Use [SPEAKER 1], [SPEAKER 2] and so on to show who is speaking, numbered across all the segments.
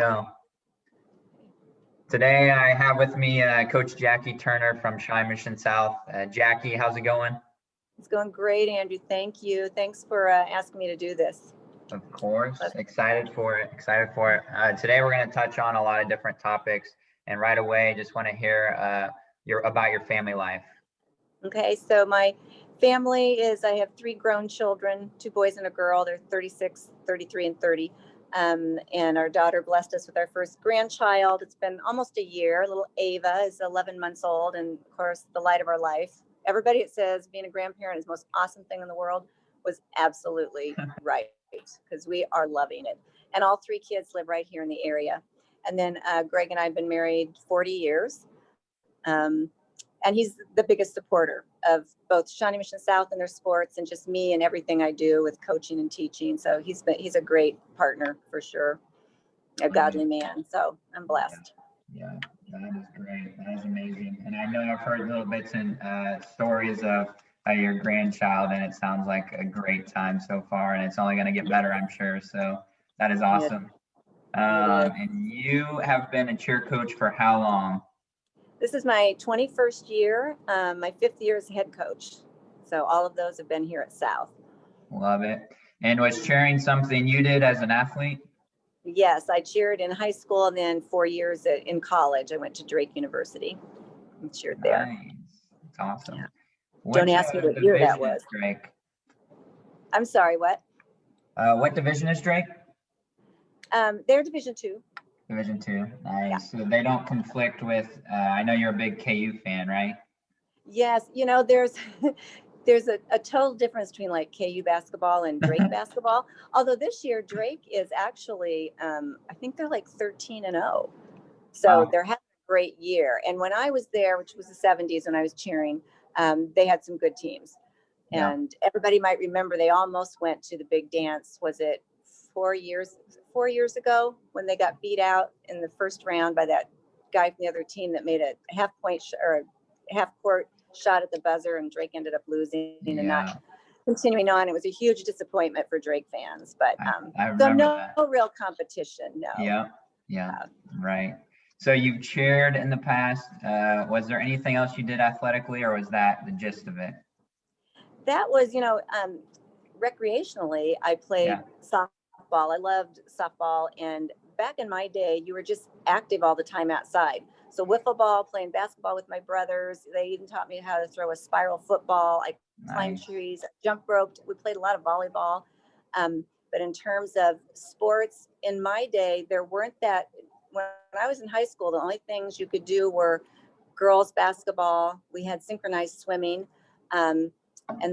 [SPEAKER 1] So today I have with me Coach Jackie Turner from Shy Mission South. Jackie, how's it going?
[SPEAKER 2] It's going great, Andrew. Thank you. Thanks for asking me to do this.
[SPEAKER 1] Of course, excited for it. Today we're going to touch on a lot of different topics, and right away, just want to hear about your family life.
[SPEAKER 2] Okay, so my family is, I have 3 grown children, 2 boys and a girl. They're 36, 33, and 30. And our daughter blessed us with our first grandchild. It's been almost a year. Little Ava is 11 months old, and of course, the light of our life. Everybody that says being a grandparent is the most awesome thing in the world was absolutely right, because we are loving it. And all 3 kids live right here in the area. And then Greg and I have been married 40 years. And he's the biggest supporter of both Shawnee Mission South and their sports, and just me and everything I do with coaching and teaching. So he's a great partner for sure, a godly man. So I'm blessed.
[SPEAKER 1] Yeah, that is great. That is amazing. And I know I've heard little bits and stories of your grandchild, and it sounds like a great time so far, and it's only going to get better, I'm sure. So that is awesome. And you have been a cheer coach for how long?
[SPEAKER 2] This is my 21st year, my 5th year as head coach. So all of those have been here at South.
[SPEAKER 1] Love it. And was cheering something you did as an athlete?
[SPEAKER 2] Yes, I cheered in high school, and then 4 years in college. I went to Drake University and cheered there.
[SPEAKER 1] Nice. That's awesome.
[SPEAKER 2] Yeah. Don't ask me what year that was.
[SPEAKER 1] Drake?
[SPEAKER 2] I'm sorry, what?
[SPEAKER 1] What division is Drake?
[SPEAKER 2] They're Division 2.
[SPEAKER 1] Division 2. Nice.
[SPEAKER 2] Yeah.
[SPEAKER 1] So they don't conflict with, I know you're a big KU fan, right?
[SPEAKER 2] Yes. You know, there's a total difference between like KU basketball and Drake basketball. Although this year Drake is actually, I think they're like 13-0. So
[SPEAKER 1] Wow.
[SPEAKER 2] they're having a great year. And when I was there, which was the 70s when I was cheering, they had some good teams.
[SPEAKER 1] Yeah.
[SPEAKER 2] And everybody might remember they almost went to the big dance. Was it 4 years ago when they got beat out in the first round by that guy from the other team that made a half court shot at the buzzer, and Drake ended up losing and not continuing on. It was a huge disappointment for Drake fans, but
[SPEAKER 1] I remember
[SPEAKER 2] no real competition. No.
[SPEAKER 1] Yeah, right. So you've cheered in the past. Was there anything else you did athletically, or was that the gist of it?
[SPEAKER 2] That was, recreationally, I played softball. I loved softball. And back in my day, you were just active all the time outside. So wiffle ball, playing basketball with my brothers. They even taught me how to throw a spiral football. I climbed trees, jump roped. We played a lot of volleyball. But in terms of sports, in my day, there weren't that. When I was in high school, the only things you could do were girls basketball. We had synchronized swimming. And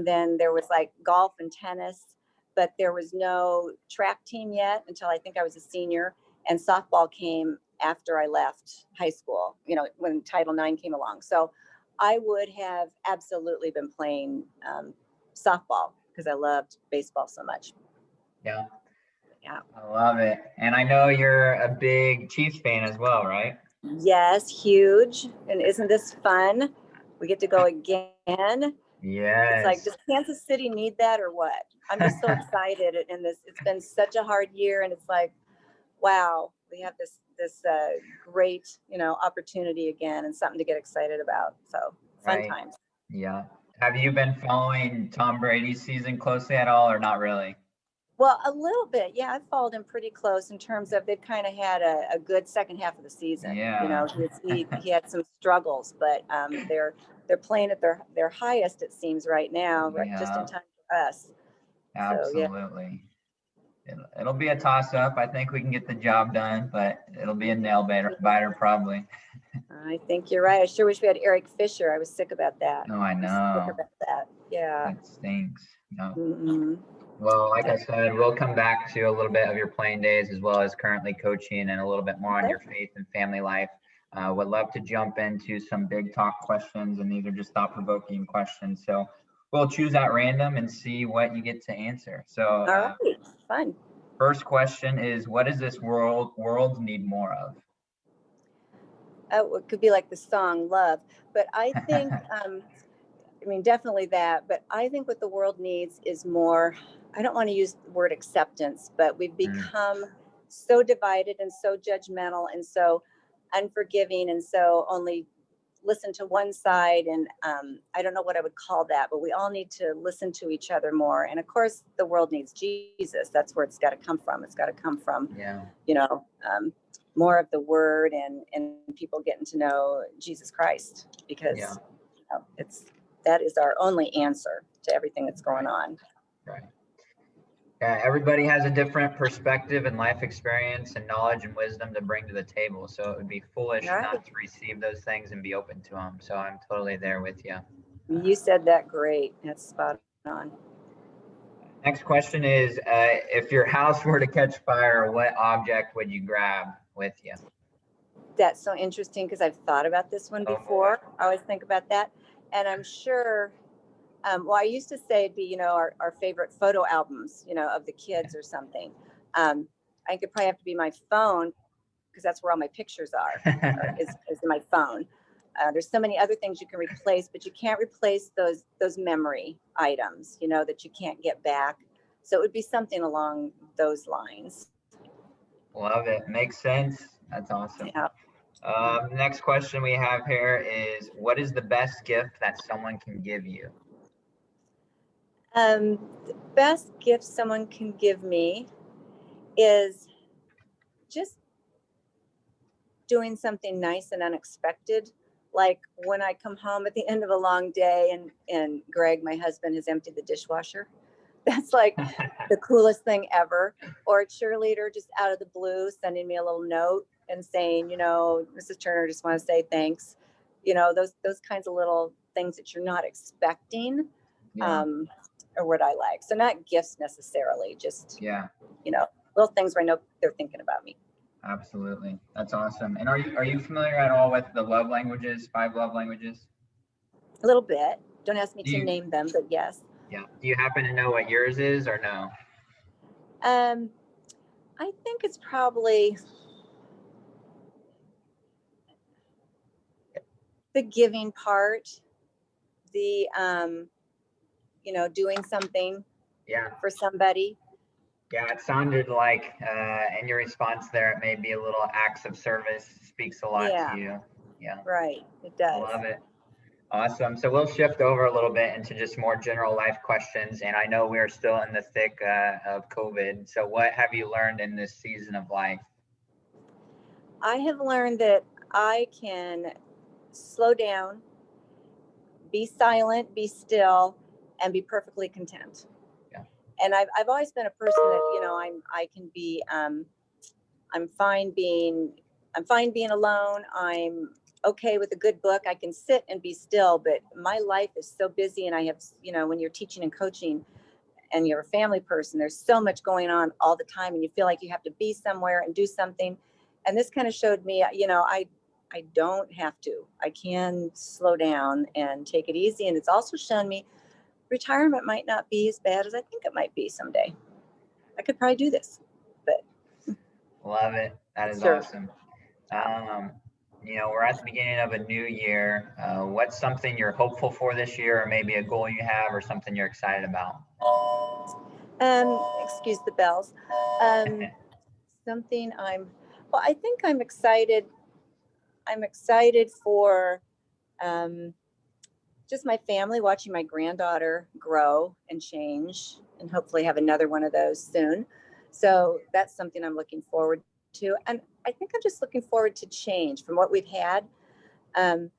[SPEAKER 2] then there was like golf and tennis, but there was no track team yet until I think I was a senior. And softball came after I left high school, when Title IX came along. So I would have absolutely been playing softball because I loved baseball so much.
[SPEAKER 1] Yeah.
[SPEAKER 2] Yeah.
[SPEAKER 1] I love it. And I know you're a big Chiefs fan as well, right?
[SPEAKER 2] Yes, huge. And isn't this fun? We get to go again.
[SPEAKER 1] Yes.
[SPEAKER 2] It's like, does Kansas City need that or what? I'm just so excited. And it's been such a hard year, and it's like, wow, we have this great, opportunity again, and something to get excited about. So fun times.
[SPEAKER 1] Yeah. Have you been following Tom Brady's season closely at all, or not really?
[SPEAKER 2] Well, a little bit. Yeah, I've followed him pretty close in terms of they've kind of had a good second half of the season.
[SPEAKER 1] Yeah.
[SPEAKER 2] He had some struggles, but they're playing at their highest, it seems, right now, right, just in time for us.
[SPEAKER 1] Absolutely. So, it'll be a toss-up. I think we can get the job done, but it'll be a nail-biter probably.
[SPEAKER 2] I think you're right. I sure wish we had Eric Fisher. I was sick about that.
[SPEAKER 1] No, I know.
[SPEAKER 2] Sick about that. Yeah.
[SPEAKER 1] That stinks. No.
[SPEAKER 2] Mm-hmm.
[SPEAKER 1] Well, like I said, we'll come back to a little bit of your playing days as well as currently coaching, and a little bit more on your faith and family life. Would love to jump into some big talk questions, and these are just thought-provoking questions. So we'll choose at random and see what you get to answer. So
[SPEAKER 2] all right, fun.
[SPEAKER 1] First question is, what does this world need more of?
[SPEAKER 2] Oh, it could be like the song Love, but I think, definitely that, but I think what the world needs is more, I don't want to use the word acceptance, but we've become so divided and so judgmental and so unforgiving and so only listen to one side. And I don't know what I would call that, but we all need to listen to each other more. And of course, the world needs Jesus. That's where it's got to come from. It's got to come from, you know, more of the word and people getting to know Jesus Christ, because you know, that is our only answer to everything that's going on.
[SPEAKER 1] Right. Yeah, everybody has a different perspective and life experience and knowledge and wisdom to bring to the table. So it would be foolish not to receive those things and be open to them. So I'm totally there with you.
[SPEAKER 2] You said that great. That's spot on.
[SPEAKER 1] Next question is, if your house were to catch fire, what object would you grab with you?
[SPEAKER 2] That's so interesting because I've thought about this one before. I always think about that. And I'm sure, well, I used to say it'd be, you know, our favorite photo albums, you know, of the kids or something. I could probably have to be my phone because that's where all my pictures are, is in my phone. There's so many other things you can replace, but you can't replace those memory items, you know, that you can't get back. So it would be something along those lines.
[SPEAKER 1] Love it. Makes sense. That's awesome.
[SPEAKER 2] Yeah.
[SPEAKER 1] Next question we have here is, what is the best gift that someone can give you?
[SPEAKER 2] The best gift someone can give me is just doing something nice and unexpected. Like when I come home at the end of a long day and Greg, my husband, has emptied the dishwasher. That's like the coolest thing ever. Or a cheerleader just out of the blue sending me a little note and saying, you know, Mrs. Turner, just want to say thanks. You know, those kinds of little things that you're not expecting, are what I like. So not gifts necessarily, just, you know, little things where I know they're thinking about me.
[SPEAKER 1] Absolutely. That's awesome. And are you familiar at all with the love languages, 5 love languages?
[SPEAKER 2] A little bit. Don't ask me to name them, but yes.
[SPEAKER 1] Yeah. Do you happen to know what yours is or no?
[SPEAKER 2] I think it's probably the giving part, the you know, doing something for somebody.
[SPEAKER 1] Yeah, it sounded like in your response there, it may be a little acts of service, speaks a lot to you. Yeah.
[SPEAKER 2] Right. It does.
[SPEAKER 1] Love it. Awesome. So we'll shift over a little bit into just more general life questions. And I know we're still in the thick of COVID. So what have you learned in this season of life?
[SPEAKER 2] I have learned that I can slow down, be silent, be still, and be perfectly content.
[SPEAKER 1] Yeah.
[SPEAKER 2] And I've always been a person that, you know, I can be I'm fine being alone. I'm okay with a good book. I can sit and be still, but my life is so busy, and I have, you know, when you're teaching and coaching and you're a family person, there's so much going on all the time, and you feel like you have to be somewhere and do something. And this kind of showed me, you know, I don't have to. I can slow down and take it easy. And it's also shown me retirement might not be as bad as I think it might be someday. I could probably do this, but.
[SPEAKER 1] Love it. That is awesome. You know, we're at the beginning of a new year. What's something you're hopeful for this year, or maybe a goal you have, or something you're excited about?
[SPEAKER 2] Excuse the bells. Something I think I'm excited. I'm excited for just my family, watching my granddaughter grow and change, and hopefully have another one of those soon. So that's something I'm looking forward to. And I think I'm just looking forward to change from what we've had. I'm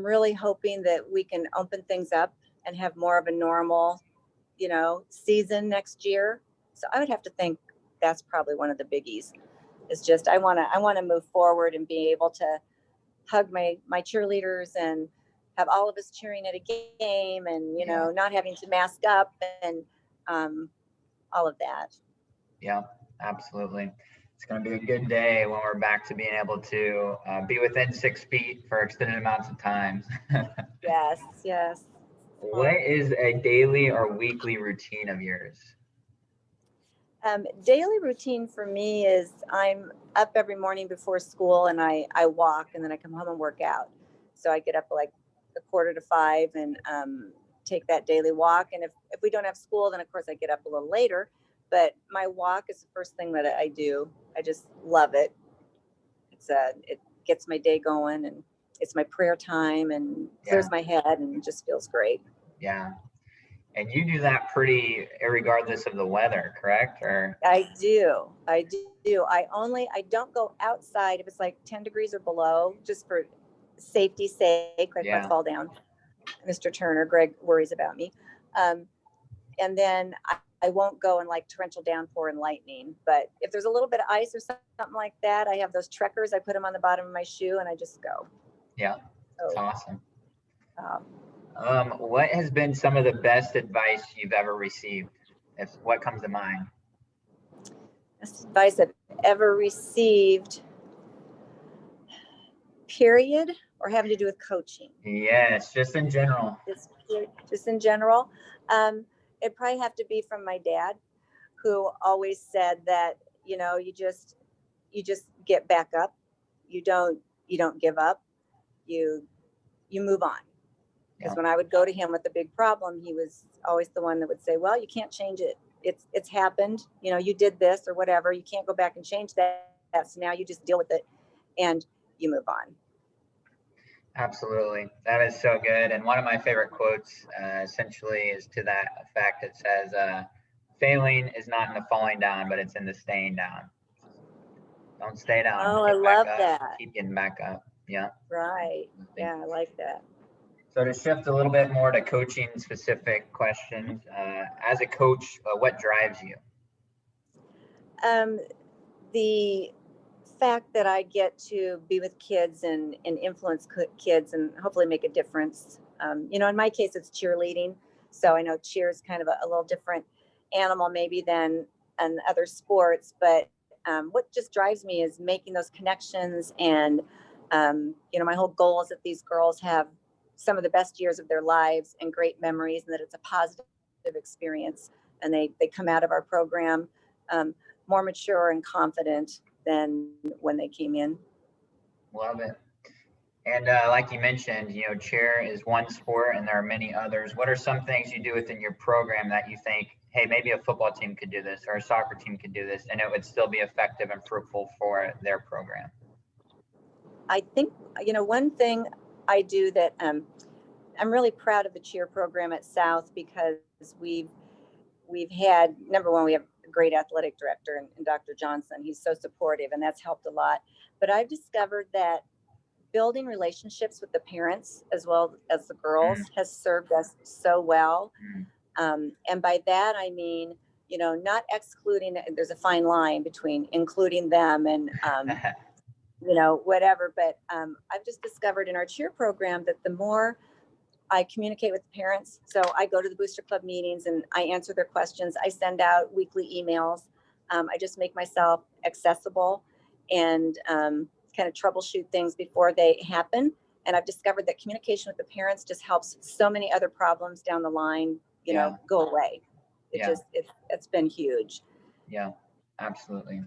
[SPEAKER 2] really hoping that we can open things up and have more of a normal, you know, season next year. So I would have to think that's probably one of the biggies. It's just I want to move forward and be able to hug my cheerleaders and have all of us cheering at a game, and you know, not having to mask up and all of that.
[SPEAKER 1] Yeah, absolutely. It's going to be a good day when we're back to being able to be within 6 feet for extended amounts of time.
[SPEAKER 2] Yes.
[SPEAKER 1] What is a daily or weekly routine of yours?
[SPEAKER 2] Daily routine for me is I'm up every morning before school, and I walk, and then I come home and work out. So I get up like 4:45 and take that daily walk. And if we don't have school, then of course I get up a little later. but my walk is the first thing that I do. I just love it. It gets my day going, and it's my prayer time, and clears my head, and just feels great.
[SPEAKER 1] Yeah. And you do that pretty regardless of the weather, correct? Or
[SPEAKER 2] I do. I don't go outside if it's like 10 degrees or below, just for safety's sake, like if I fall down. Mr. Turner, Greg worries about me. And then I won't go in like torrential downpour and lightning. But if there's a little bit of ice or something like that, I have those trekkers. I put them on the bottom of my shoe and I just go.
[SPEAKER 1] Yeah, that's awesome.
[SPEAKER 2] Um,
[SPEAKER 1] What has been some of the best advice you've ever received? What comes to mind?
[SPEAKER 2] Best advice I've ever received, period, or having to do with coaching?
[SPEAKER 1] Yes, just in general.
[SPEAKER 2] Just in general. It'd probably have to be from my dad, who always said that, you know, you just get back up. You don't give up. You move on. Because when I would go to him with a big problem, he was always the one that would say, well, you can't change it. It's happened. You know, you did this or whatever. You can't go back and change that. So now you just deal with it and you move on.
[SPEAKER 1] Absolutely. That is so good. And one of my favorite quotes essentially is to that effect. It says, failing is not in the falling down, but it's in the staying down. Don't stay down.
[SPEAKER 2] Oh, I love that.
[SPEAKER 1] Keep getting back up. Yeah.
[SPEAKER 2] Right. Yeah, I like that.
[SPEAKER 1] So to shift a little bit more to coaching specific questions, as a coach, what drives you?
[SPEAKER 2] The fact that I get to be with kids and influence kids and hopefully make a difference. You know, in my case, it's cheerleading. So I know cheer is kind of a little different animal maybe than other sports, but what just drives me is making those connections. And, you know, my whole goal is that these girls have some of the best years of their lives and great memories, and that it's a positive experience. And they come out of our program more mature and confident than when they came in.
[SPEAKER 1] Love it. And like you mentioned, you know, cheer is one sport and there are many others. What are some things you do within your program that you think, hey, maybe a football team could do this or a soccer team could do this and it would still be effective and fruitful for their program?
[SPEAKER 2] I think, you know, one thing I do that I'm really proud of the cheer program at South, because we've had, number one, we have a great athletic director and Dr. Johnson. He's so supportive, and that's helped a lot. But I've discovered that building relationships with the parents as well as the girls has served us so well. And by that, I mean, you know, not excluding, there's a fine line between including them and, you know, whatever. But I've just discovered in our cheer program that the more I communicate with parents. So I go to the Booster Club meetings and I answer their questions. I send out weekly emails. I just make myself accessible and kind of troubleshoot things before they happen. And I've discovered that communication with the parents just helps so many other problems down the line, you know, go away. It's been huge.
[SPEAKER 1] Yeah, absolutely.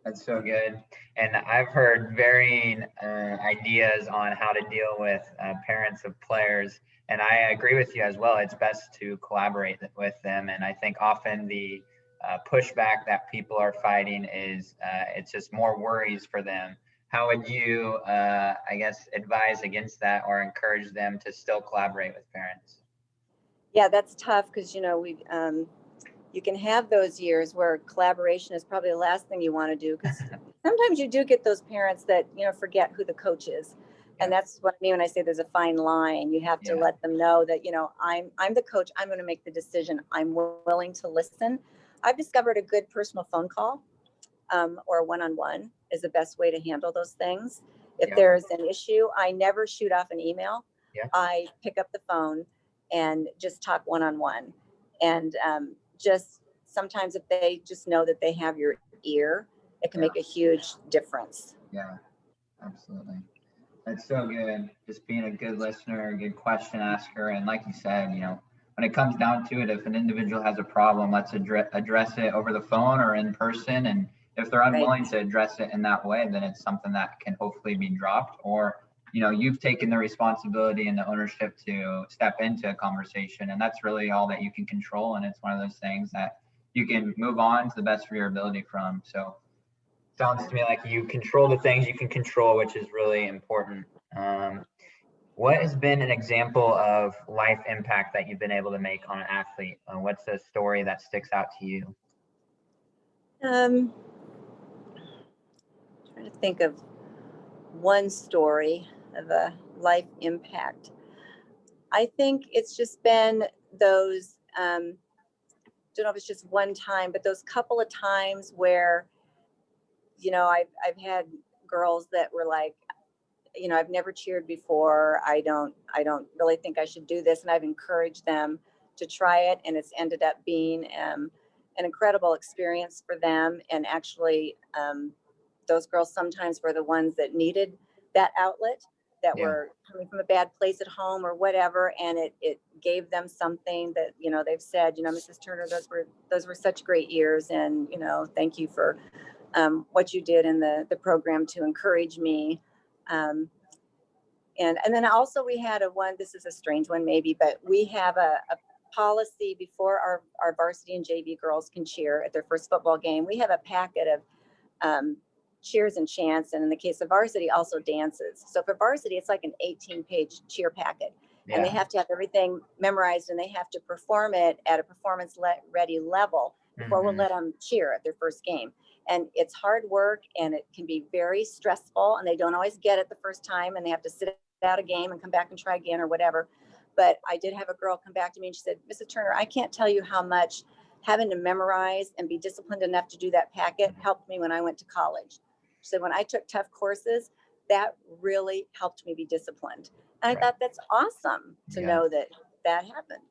[SPEAKER 1] That's so good. And I've heard varying ideas on how to deal with parents of players. And I agree with you as well. It's best to collaborate with them. And I think often the pushback that people are fighting is it's just more worries for them. How would you, I guess, advise against that or encourage them to still collaborate with parents?
[SPEAKER 2] Yeah, that's tough because, you know, you can have those years where collaboration is probably the last thing you want to do, because sometimes you do get those parents that, you know, forget who the coach is. And that's what I mean when I say there's a fine line. You have to let them know that, you know, I'm the coach. I'm going to make the decision. I'm willing to listen. I've discovered a good personal phone call or a one-on-one is the best way to handle those things. If there's an issue, I never shoot off an email. I pick up the phone and just talk one-on-one. And just sometimes if they just know that they have your ear, it can make a huge difference.
[SPEAKER 1] Yeah, absolutely. That's so good. Just being a good listener, a good question asker. And like you said, you know, when it comes down to it, if an individual has a problem, let's address it over the phone or in person. And if they're unwilling to address it in that way, then it's something that can hopefully be dropped. Or, you know, you've taken the responsibility and the ownership to step into a conversation. And that's really all that you can control. And it's one of those things that you can move on to the best of your ability from. So sounds to me like you control the things you can control, which is really important. What has been an example of life impact that you've been able to make on an athlete? What's a story that sticks out to you?
[SPEAKER 2] Trying to think of one story of a life impact. I think it's just been those, don't know if it's just one time, but those couple of times where, I've had girls that were like, I've never cheered before. I don't really think I should do this. And I've encouraged them to try it. And it's ended up being an incredible experience for them. And actually, those girls sometimes were the ones that needed that outlet, that were coming from a bad place at home or whatever. And it gave them something that, they've said, Mrs. Turner, those were such great years. And, thank you for what you did in the program to encourage me. And then also we had this is a strange one maybe, but we have a policy before our varsity and JV girls can cheer at their first football game. We have a packet of cheers and chants, and in the case of varsity, also dances. So for varsity, it's like an 18-page cheer packet, and they have to have everything memorized, and they have to perform it at a performance-ready level before we'll let them cheer at their first game. And it's hard work, and it can be very stressful, and they don't always get it the first time, and they have to sit out a game and come back and try again or whatever. But I did have a girl come back to me and she said, Mrs. Turner, I can't tell you how much having to memorize and be disciplined enough to do that packet helped me when I went to college. She said, when I took tough courses, that really helped me be disciplined. And I thought that's awesome to know that happened.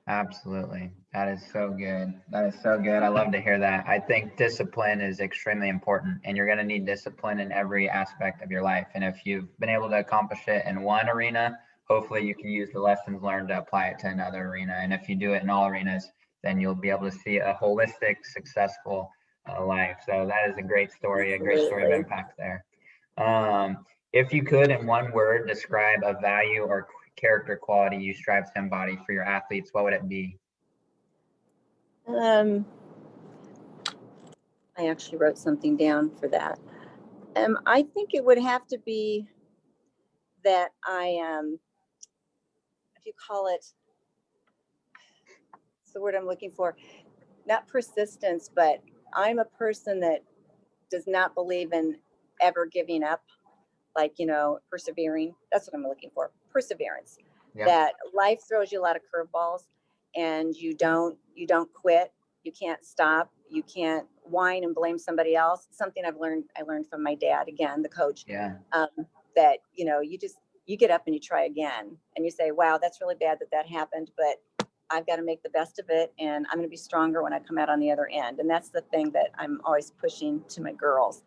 [SPEAKER 1] Absolutely. That is so good. That is so good. I love to hear that. I think discipline is extremely important, and you're going to need discipline in every aspect of your life. And if you've been able to accomplish it in one arena, hopefully you can use the lessons learned to apply it to another arena. And if you do it in all arenas, then you'll be able to see a holistic, successful life. So that is a great story, a great story of impact there. If you could, in one word, describe a value or character quality you strive to embody for your athletes, what would it be?
[SPEAKER 2] I actually wrote something down for that. I think it would have to be that if you call it, it's the word I'm looking for, not persistence, but I'm a person that does not believe in ever giving up, like, persevering. That's what I'm looking for, perseverance. That life throws you a lot of curveballs, and you don't quit. You can't stop. You can't whine and blame somebody else. Something I learned from my dad, again, the coach, that, you get up and you try again, and you say, wow, that's really bad that happened, but I've got to make the best of it, and I'm going to be stronger when I come out on the other end. And that's the thing that I'm always pushing to my girls.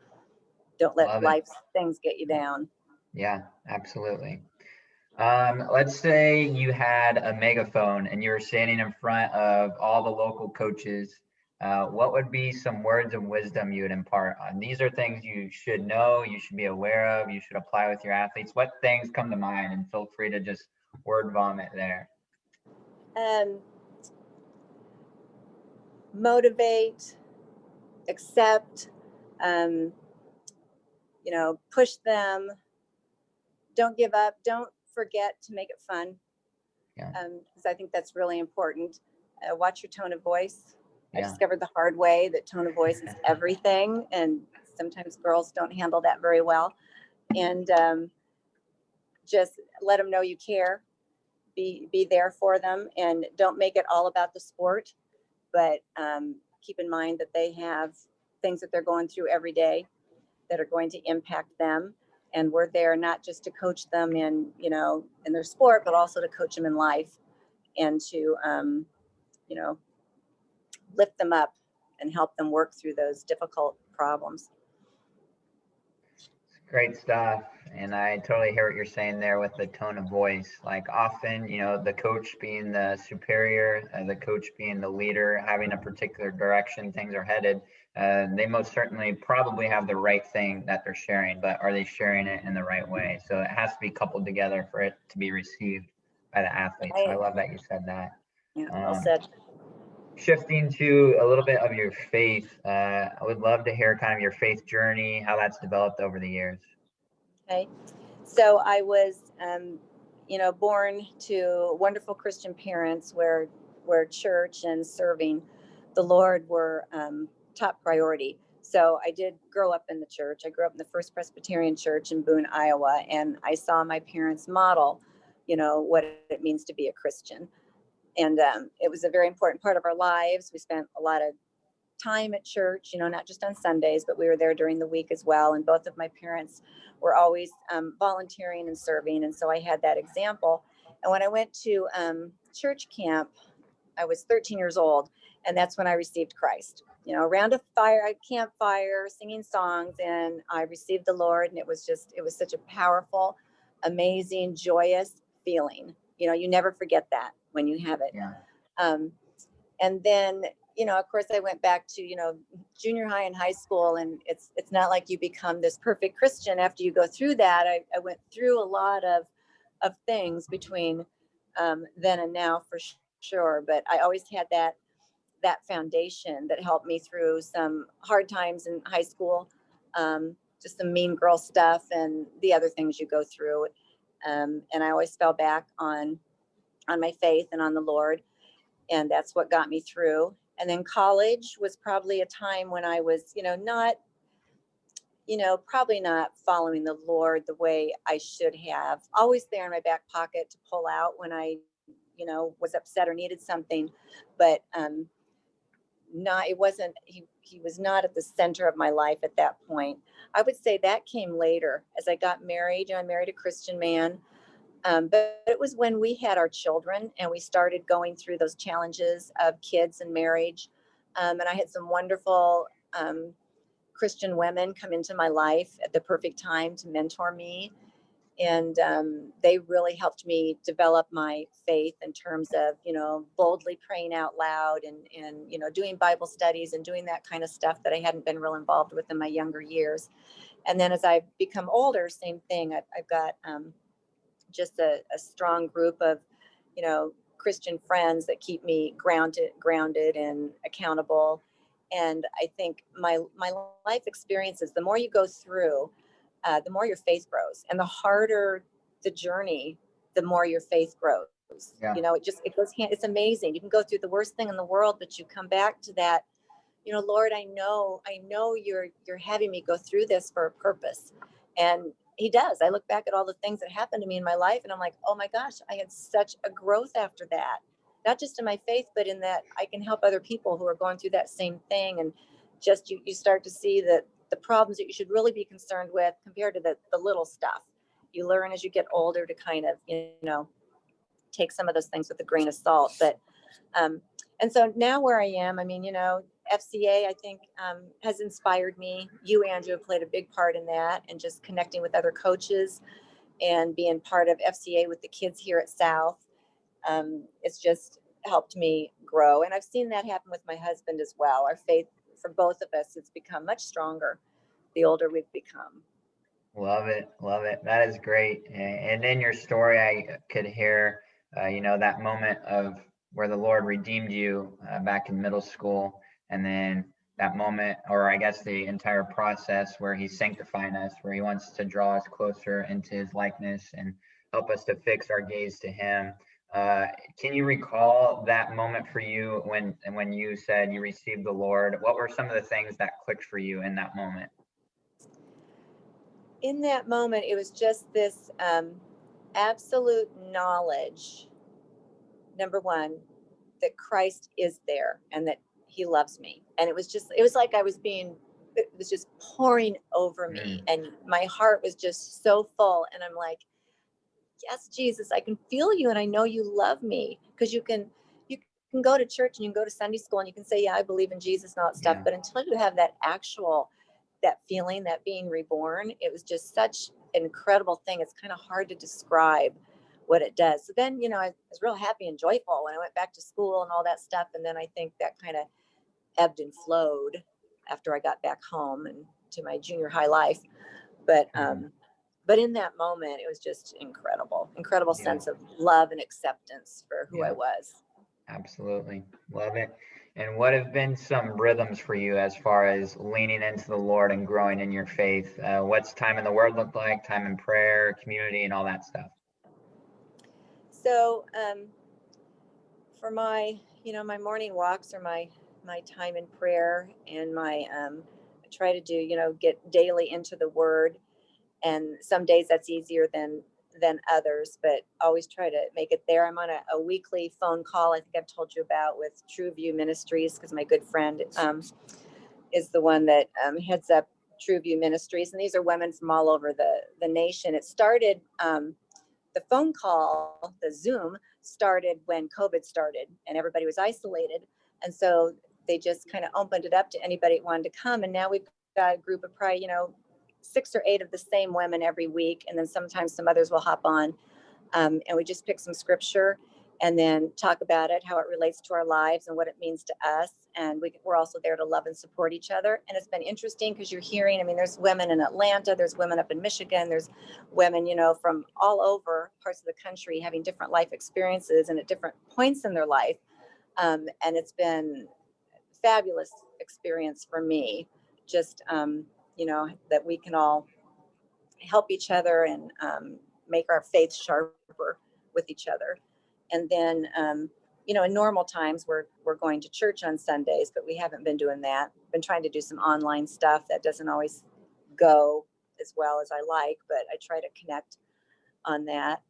[SPEAKER 2] Don't let life's things get you down.
[SPEAKER 1] Yeah, absolutely. Let's say you had a megaphone and you were standing in front of all the local coaches. What would be some words of wisdom you would impart on? These are things you should know, you should be aware of, you should apply with your athletes. What things come to mind? And feel free to just word vomit there.
[SPEAKER 2] Motivate, accept, push them. Don't give up. Don't forget to make it fun. Because I think that's really important. Watch your tone of voice. I discovered the hard way that tone of voice is everything, and sometimes girls don't handle that very well. And just let them know you care. Be there for them, and don't make it all about the sport, but keep in mind that they have things that they're going through every day that are going to impact them. And we're there not just to coach them in their sport, but also to coach them in life, and to, lift them up and help them work through those difficult problems.
[SPEAKER 1] Great stuff. And I totally hear what you're saying there with the tone of voice. Like often, the coach being the superior, the coach being the leader, having a particular direction things are headed, they most certainly probably have the right thing that they're sharing, but are they sharing it in the right way? So it has to be coupled together for it to be received by the athlete. So I love that you said that.
[SPEAKER 2] Yeah, well said.
[SPEAKER 1] shifting to a little bit of your faith, I would love to hear kind of your faith journey, how that's developed over the years.
[SPEAKER 2] Okay. So I was, born to wonderful Christian parents where church and serving the Lord were top priority. So I did grow up in the church. I grew up in the First Presbyterian Church in Boone, Iowa, and I saw my parents model, what it means to be a Christian. And it was a very important part of our lives. We spent a lot of time at church, not just on Sundays, but we were there during the week as well. And both of my parents were always volunteering and serving. And so I had that example. And when I went to church camp, I was 13 years old. And that's when I received Christ, around a campfire, singing songs. And I received the Lord. And it was such a powerful, amazing, joyous feeling. You never forget that when you have it.
[SPEAKER 1] Yeah.
[SPEAKER 2] And then, of course, I went back to, junior high and high school, and it's not like you become this perfect Christian after you go through that. I went through a lot of things between then and now for sure. But I always had that foundation that helped me through some hard times in high school, just some mean girl stuff and the other things you go through. And I always fell back on my faith and on the Lord. And that's what got me through. And then college was probably a time when I was, probably not following the Lord the way I should have. Always there in my back pocket to pull out when I, was upset or needed something. But he was not at the center of my life at that point. I would say that came later as I got married. I married a Christian man. But it was when we had our children and we started going through those challenges of kids and marriage. And I had some wonderful Christian women come into my life at the perfect time to mentor me. And they really helped me develop my faith in terms of, boldly praying out loud and doing Bible studies and doing that kind of stuff that I hadn't been real involved with in my younger years. And then as I've become older, same thing. I've got just a strong group of, Christian friends that keep me grounded and accountable. And I think my life experiences, the more you go through, the more your faith grows, and the harder the journey, the more your faith grows.
[SPEAKER 1] Yeah.
[SPEAKER 2] It goes hand. It's amazing. You can go through the worst thing in the world, but you come back to that. Lord, I know you're having me go through this for a purpose. And he does. I look back at all the things that happened to me in my life and I'm like, oh my gosh, I had such a growth after that. Not just in my faith, but in that I can help other people who are going through that same thing. And just you start to see that the problems that you should really be concerned with compared to the little stuff. You learn as you get older to kind of, take some of those things with a grain of salt. But and so now where I am, FCA, I think, has inspired me. You, Andrew, have played a big part in that, and just connecting with other coaches and being part of FCA with the kids here at South. It's just helped me grow. And I've seen that happen with my husband as well. Our faith for both of us has become much stronger the older we've become.
[SPEAKER 1] Love it. Love it. That is great. And in your story, I could hear, that moment of where the Lord redeemed you back in middle school. And then that moment, or I guess the entire process where he's sanctifying us, where he wants to draw us closer into his likeness and help us to fix our gaze to him. Can you recall that moment for you when you said you received the Lord? What were some of the things that clicked for you in that moment?
[SPEAKER 2] In that moment, it was just this absolute knowledge, number one, that Christ is there and that he loves me. And it was like it was just pouring over me. And my heart was just so full. And I'm like, yes, Jesus, I can feel you. And I know you love me, because you can go to church and you can go to Sunday school and you can say, yeah, I believe in Jesus and all that stuff.
[SPEAKER 1] Yeah.
[SPEAKER 2] But until you have that feeling, that being reborn, it was just such an incredible thing. It's kind of hard to describe what it does. So then, I was real happy and joyful when I went back to school and all that stuff. And then I think that kind of ebbed and flowed after I got back home and to my junior high life. But in that moment, it was just incredible sense of love and acceptance for who I was.
[SPEAKER 1] Absolutely. Love it. And what have been some rhythms for you as far as leaning into the Lord and growing in your faith? What's time in the Word look like? Time in prayer, community, and all that stuff.
[SPEAKER 2] So for my, my morning walks are my time in prayer, and my I try to do, get daily into the Word. And some days that's easier than others, but always try to make it there. I'm on a weekly phone call, I think I've told you about, with True View Ministries, because my good friend is the one that heads up True View Ministries, and these are women from all over the nation. It started, the phone call, the Zoom started when COVID started and everybody was isolated, and so they just kind of opened it up to anybody who wanted to come. And now we've got a group of probably 6 or 8 of the same women every week, and then sometimes some others will hop on, and we just pick some scripture and then talk about it, how it relates to our lives and what it means to us. And we're also there to love and support each other. And it's been interesting because you're hearing, there's women in Atlanta, there's women up in Michigan, there's women, from all over parts of the country having different life experiences and at different points in their life. And it's been a fabulous experience for me, just, that we can all help each other and make our faith sharper with each other. And then, in normal times, we're going to church on Sundays, but we haven't been doing that. Been trying to do some online stuff that doesn't always go as well as I like, but I try to connect on that.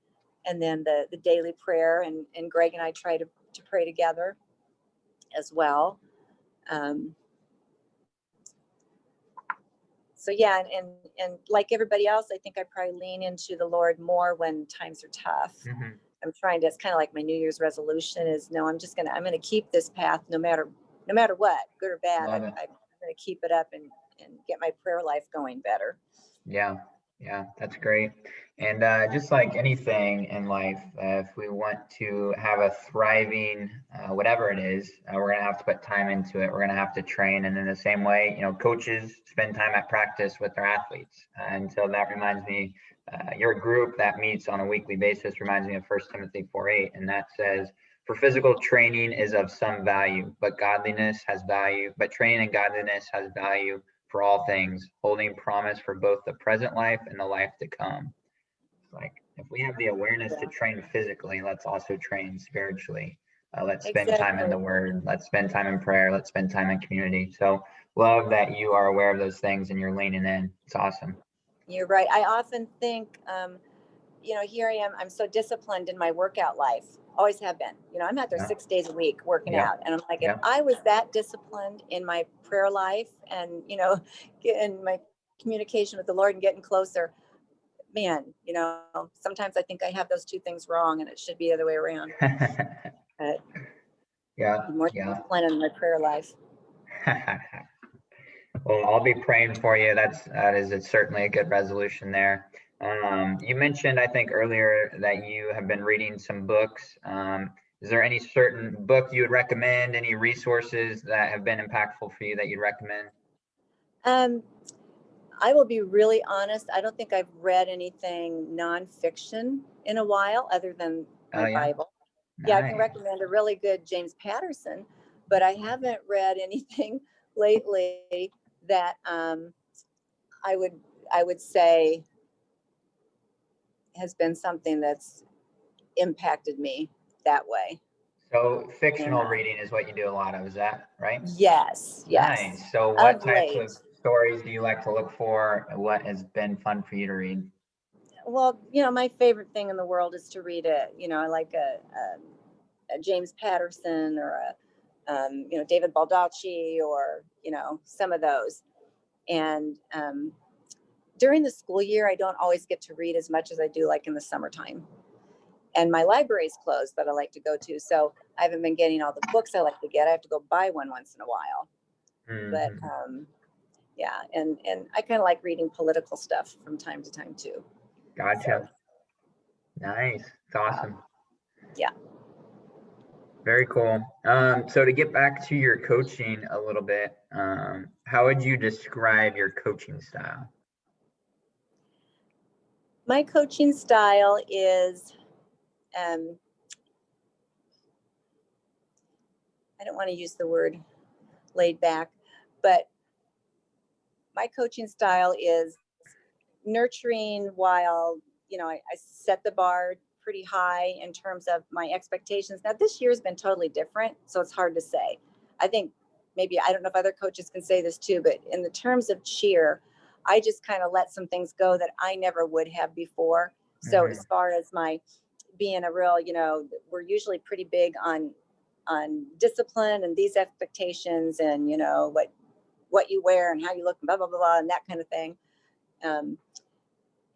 [SPEAKER 2] And then the daily prayer, and Greg and I try to pray together as well. So yeah, and like everybody else, I think I probably lean into the Lord more when times are tough.
[SPEAKER 1] Mm-hmm.
[SPEAKER 2] I'm trying to, it's kind of like my New Year's resolution is, no, I'm going to keep this path no matter what, good or bad. I'm going to keep it up and get my prayer life going better.
[SPEAKER 1] Yeah, that's great. And just like anything in life, if we want to have a thriving, whatever it is, we're going to have to put time into it. We're going to have to train. And in the same way, coaches spend time at practice with their athletes. And so that reminds me, your group that meets on a weekly basis reminds me of 1 Timothy 4:8. And that says, for physical training is of some value, but godliness has value, but training and godliness has value for all things, holding promise for both the present life and the life to come. Like, if we have the awareness to train physically, let's also train spiritually. Let's spend time in the Word. Let's spend time in prayer. Let's spend time in community. So love that you are aware of those things and you're leaning in. It's awesome.
[SPEAKER 2] You're right. I often think, here I am. I'm so disciplined in my workout life. Always have been. I'm out there 6 days a week working out. And I'm like, if I was that disciplined in my prayer life and, in my communication with the Lord and getting closer, man, sometimes I think I have those two things wrong and it should be the other way around. But more discipline in my prayer life.
[SPEAKER 1] Well, I'll be praying for you. It's certainly a good resolution there. You mentioned, I think earlier, that you have been reading some books. Is there any certain book you would recommend? Any resources that have been impactful for you that you'd recommend?
[SPEAKER 2] I will be really honest. I don't think I've read anything nonfiction in a while other than my Bible. Nice. Yeah, I can recommend a really good James Patterson, but I haven't read anything lately that I would say has been something that's impacted me that way.
[SPEAKER 1] So fictional reading is what you do a lot of, is that right?
[SPEAKER 2] Yes.
[SPEAKER 1] Nice. So what types of stories do you like to look for? What has been fun for you to read?
[SPEAKER 2] Well, my favorite thing in the world is to read I like a James Patterson or a David Baldacci or some of those. And during the school year, I don't always get to read as much as I do like in the summertime. And my library's closed that I like to go to, so I haven't been getting all the books I like to get. I have to go buy one once in a while. Mm-hmm. But yeah, and I kind of like reading political stuff from time to time too.
[SPEAKER 1] Gotcha. So, nice. It's awesome.
[SPEAKER 2] Yeah.
[SPEAKER 1] Very cool. So to get back to your coaching a little bit, how would you describe your coaching style?
[SPEAKER 2] My coaching style is, I don't want to use the word laid back, but my coaching style is nurturing while, I set the bar pretty high in terms of my expectations. Now, this year's been totally different, so it's hard to say. I think maybe, I don't know if other coaches can say this too, but in the terms of cheer, I just kind of let some things go that I never would have before. So as far as my being a real, we're usually pretty big on discipline and these expectations and, what you wear and how you look, and blah, blah, blah, blah, and that kind of thing.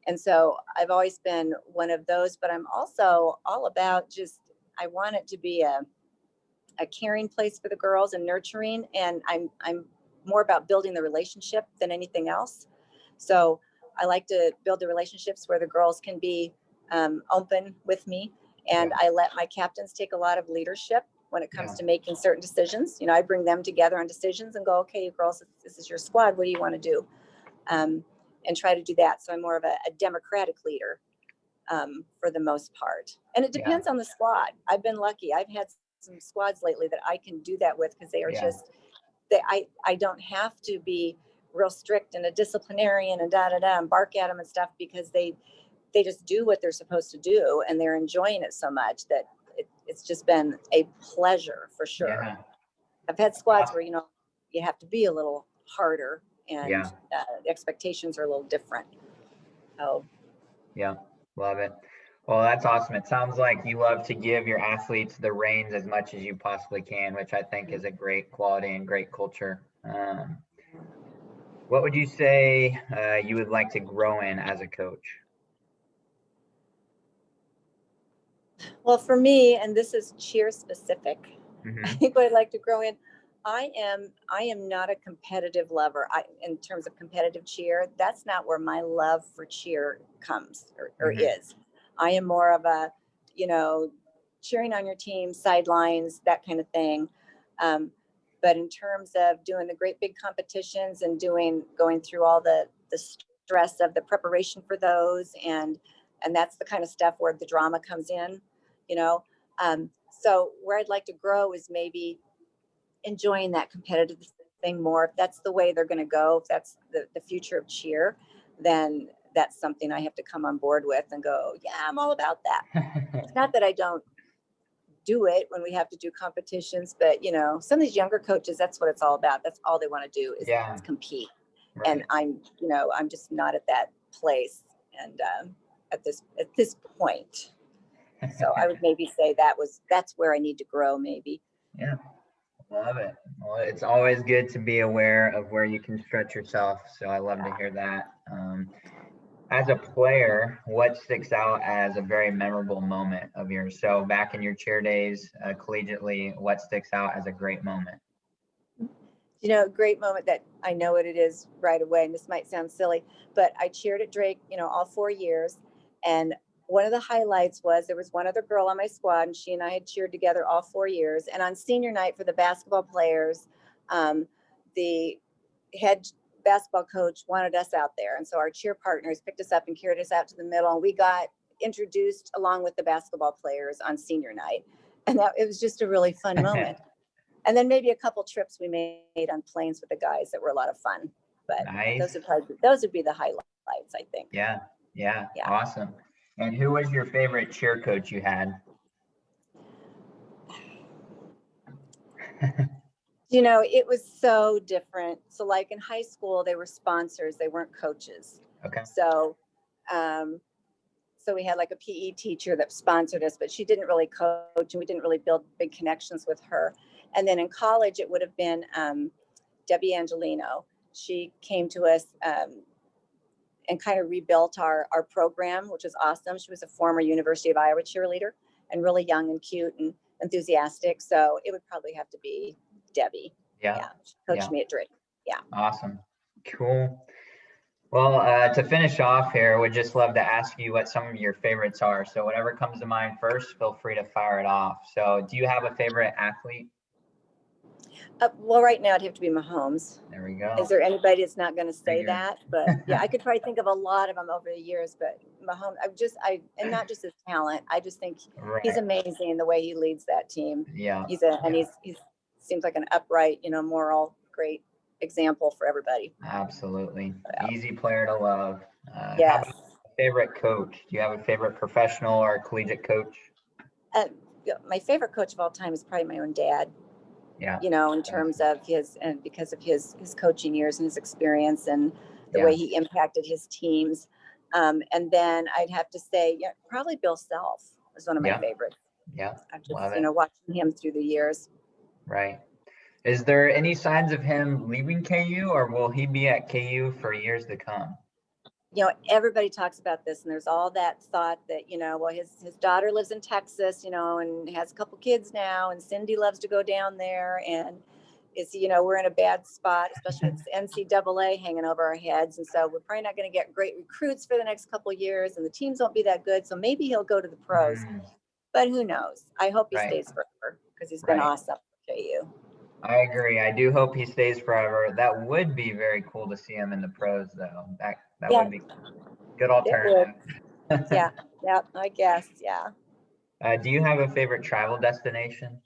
[SPEAKER 2] And so I've always been one of those, but I'm also all about I want it to be a caring place for the girls and nurturing. And I'm more about building the relationship than anything else. So I like to build the relationships where the girls can be open with me. And I let my captains take a lot of leadership when it comes to making certain decisions. I bring them together on decisions and go, okay, you girls, this is your squad. What do you want to do? And try to do that. So I'm more of a democratic leader for the most part. And it depends on the squad. I've been lucky. I've had some squads lately that I can do that with because they are I don't have to be real strict and a disciplinarian and and bark at them and stuff, because they just do what they're supposed to do and they're enjoying it so much that it's just been a pleasure for sure. Yeah. I've had squads where, you have to be a little harder and the expectations are a little different. Oh,
[SPEAKER 1] yeah, love it. Well, that's awesome. It sounds like you love to give your athletes the reins as much as you possibly can, which I think is a great quality and great culture. What would you say you would like to grow in as a coach?
[SPEAKER 2] Well, for me, and this is cheer specific, I think what I'd like to grow in, I am not a competitive lover. In terms of competitive cheer, that's not where my love for cheer comes or is. I am more of a, cheering on your team, sidelines, that kind of thing. But in terms of doing the great big competitions and going through all the stress of the preparation for those, and that's the kind of stuff where the drama comes in, so where I'd like to grow is maybe enjoying that competitive thing more. If that's the way they're going to go, if that's the future of cheer, then that's something I have to come on board with and go, yeah, I'm all about that. It's not that I don't do it when we have to do competitions, but some of these younger coaches, that's what it's all about. That's all they want to do is compete. Right. And I'm just not at that place. And at this point, so I would maybe say that's where I need to grow maybe.
[SPEAKER 1] Yeah. Love it. Well, it's always good to be aware of where you can stretch yourself. So I love to hear that. As a player, what sticks out as a very memorable moment of yours? So back in your cheer days, collegiately, what sticks out as a great moment?
[SPEAKER 2] A great moment that I know what it is right away. And this might sound silly, but I cheered at Drake, all 4 years. And one of the highlights was there was one other girl on my squad, and she and I had cheered together all 4 years. And on senior night for the basketball players, the head basketball coach wanted us out there. And so our cheer partners picked us up and carried us out to the middle. And we got introduced along with the basketball players on senior night. And it was just a really fun moment. And then maybe a couple trips we made on planes with the guys that were a lot of fun. But nice. Those would be the highlights, I think.
[SPEAKER 1] Yeah. Awesome. And who was your favorite cheer coach you had?
[SPEAKER 2] It was so different. So like in high school, they were sponsors. They weren't coaches.
[SPEAKER 1] Okay.
[SPEAKER 2] So we had like a PE teacher that sponsored us, but she didn't really coach and we didn't really build big connections with her. And then in college, it would have been Debbie Angelino. She came to us and kind of rebuilt our program, which was awesome. She was a former University of Iowa cheerleader and really young and cute and enthusiastic. So it would probably have to be Debbie.
[SPEAKER 1] Yeah.
[SPEAKER 2] She coached me at Drake. Yeah.
[SPEAKER 1] Awesome. Cool. Well, to finish off here, would just love to ask you what some of your favorites are. So whatever comes to mind first, feel free to fire it off. So do you have a favorite athlete?
[SPEAKER 2] Well, right now it'd have to be Mahomes.
[SPEAKER 1] There we go.
[SPEAKER 2] Is there anybody that's not going to say that? But yeah, I could probably think of a lot of them over the years, but Mahomes, and not just his talent. I just think he's amazing the way he leads that team.
[SPEAKER 1] Yeah.
[SPEAKER 2] He's seems like an upright, moral, great example for everybody.
[SPEAKER 1] Absolutely.
[SPEAKER 2] Yeah.
[SPEAKER 1] Easy player to love. How
[SPEAKER 2] Yes.
[SPEAKER 1] about favorite coach? Do you have a favorite professional or collegiate coach?
[SPEAKER 2] My favorite coach of all time is probably my own dad.
[SPEAKER 1] Yeah.
[SPEAKER 2] In terms of and because of his coaching years and his experience and the
[SPEAKER 1] Yeah.
[SPEAKER 2] way he impacted his teams. And then I'd have to say, probably Bill Self is one of my
[SPEAKER 1] Yeah.
[SPEAKER 2] favorites.
[SPEAKER 1] Yeah.
[SPEAKER 2] I've just,
[SPEAKER 1] Love it.
[SPEAKER 2] watching him through the years.
[SPEAKER 1] Right. Is there any signs of him leaving KU, or will he be at KU for years to come?
[SPEAKER 2] Everybody talks about this, and there's all that thought that, well, his daughter lives in Texas, and has a couple kids now, and Cindy loves to go down there, and we're in a bad spot, especially with NCAA hanging over our heads. And so we're probably not going to get great recruits for the next couple of years, and the teams won't be that good. So maybe he'll go to the pros, but who knows? I hope he stays forever because he's been awesome for KU.
[SPEAKER 1] I agree. I do hope he stays forever. That would be very cool to see him in the pros, though. That would be good alternative.
[SPEAKER 2] Yeah, I guess. Yeah.
[SPEAKER 1] Do you have a favorite travel destination?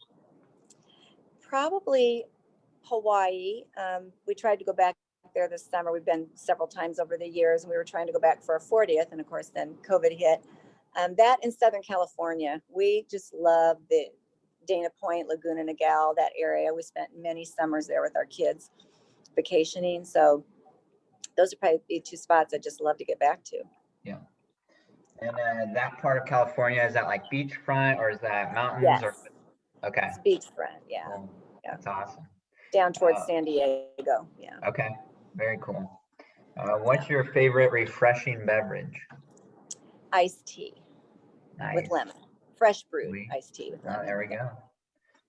[SPEAKER 2] Probably Hawaii. We tried to go back there this summer. We've been several times over the years, and we were trying to go back for our 40th, and of course then COVID hit. That in Southern California, we just love the Dana Point, Laguna Niguel, that area. We spent many summers there with our kids vacationing. So those are probably the two spots I just love to get back to.
[SPEAKER 1] Yeah. And that part of California, is that like beachfront, or is that mountains?
[SPEAKER 2] Yes.
[SPEAKER 1] Okay.
[SPEAKER 2] It's beachfront. Yeah.
[SPEAKER 1] Cool. That's awesome.
[SPEAKER 2] Down towards San Diego. Yeah.
[SPEAKER 1] Okay. Very cool. What's your favorite refreshing beverage?
[SPEAKER 2] Iced tea.
[SPEAKER 1] Nice.
[SPEAKER 2] With lemon. Fresh brewed iced tea with lemon.
[SPEAKER 1] There we go.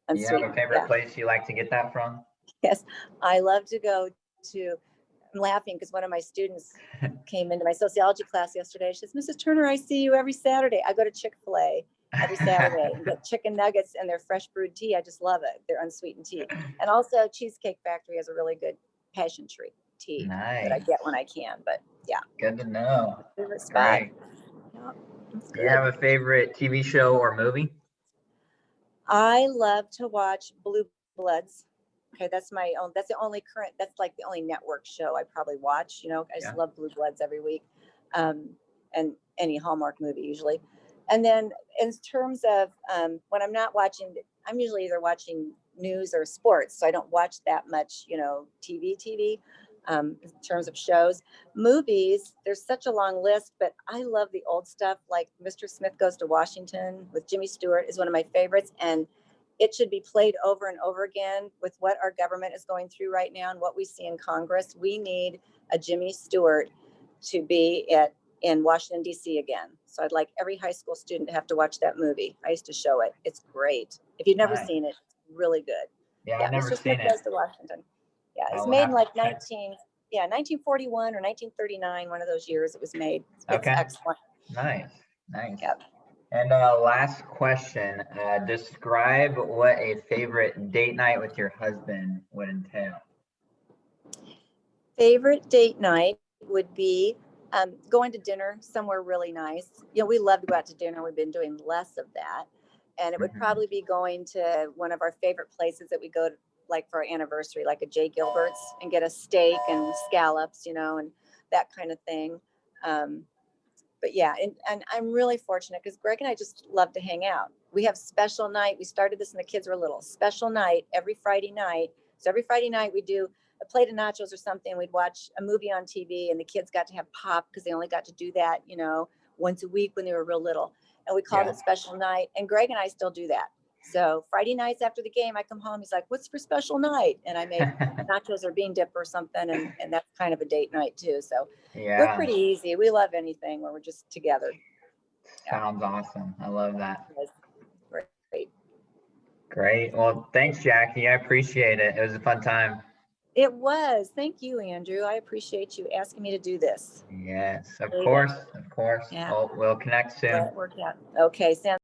[SPEAKER 2] And
[SPEAKER 1] Do you
[SPEAKER 2] sweet.
[SPEAKER 1] have a favorite place you like to get that from?
[SPEAKER 2] Yes. I love to go to, I'm laughing because one of my students came into my sociology class yesterday. She says, Mrs. Turner, I see you every Saturday. I go to Chick-fil-A every Saturday and get chicken nuggets and their fresh brewed tea. I just love it. Their unsweetened tea. And also Cheesecake Factory has a really good passion fruit tea that I get when I can. But yeah.
[SPEAKER 1] Good to know.
[SPEAKER 2] Favorite spot.
[SPEAKER 1] Great. Do you have a favorite TV show or movie?
[SPEAKER 2] I love to watch Blue Bloods. Okay, that's the only current, that's like the only network show I probably watch. I just love Blue Bloods every week. And any Hallmark movie usually. And then in terms of when I'm not watching, I'm usually either watching news or sports. So I don't watch that much, TV. In terms of shows. Movies, there's such a long list, but I love the old stuff, like Mr. Smith Goes to Washington with Jimmy Stewart is one of my favorites, and it should be played over and over again with what our government is going through right now and what we see in Congress. We need a Jimmy Stewart to be in Washington, D.C. again. So I'd like every high school student to have to watch that movie. I used to show it. It's great. If you've never seen it, it's really good.
[SPEAKER 1] Yeah, I've never
[SPEAKER 2] Mr.
[SPEAKER 1] seen
[SPEAKER 2] Smith
[SPEAKER 1] it.
[SPEAKER 2] Goes to Washington. Yeah, it was made in like 1941 or 1939, one of those years it was made. It's excellent.
[SPEAKER 1] Nice.
[SPEAKER 2] Yep.
[SPEAKER 1] And last question, describe what a favorite date night with your husband would entail.
[SPEAKER 2] Favorite date night would be going to dinner somewhere really nice. We love to go out to dinner. We've been doing less of that. And it would probably be going to one of our favorite places that we go to, like for our anniversary, like a J. Gilbert's, and get a steak and scallops, and that kind of thing. But yeah, and I'm really fortunate because Greg and I just love to hang out. We have special night. We started this when the kids were little. Special night every Friday night. So every Friday night we do a plate of nachos or something. We'd watch a movie on TV, and the kids got to have pop because they only got to do that, once a week when they were real little. And we called it special night. And Greg and I still do that. So Friday nights after the game, I come home. He's like, "What's for special night?" And I make nachos or bean dip or something, and that's kind of a date night too. So we're pretty easy. We love anything where we're just together.
[SPEAKER 1] Sounds awesome. I love that.
[SPEAKER 2] Great.
[SPEAKER 1] Well, thanks, Jackie. I appreciate it. It was a fun time.
[SPEAKER 2] It was. Thank you, Andrew. I appreciate you asking me to do this.
[SPEAKER 1] Yes, of course.
[SPEAKER 2] Yeah.
[SPEAKER 1] We'll connect soon.
[SPEAKER 2] That worked out. Okay, Sam.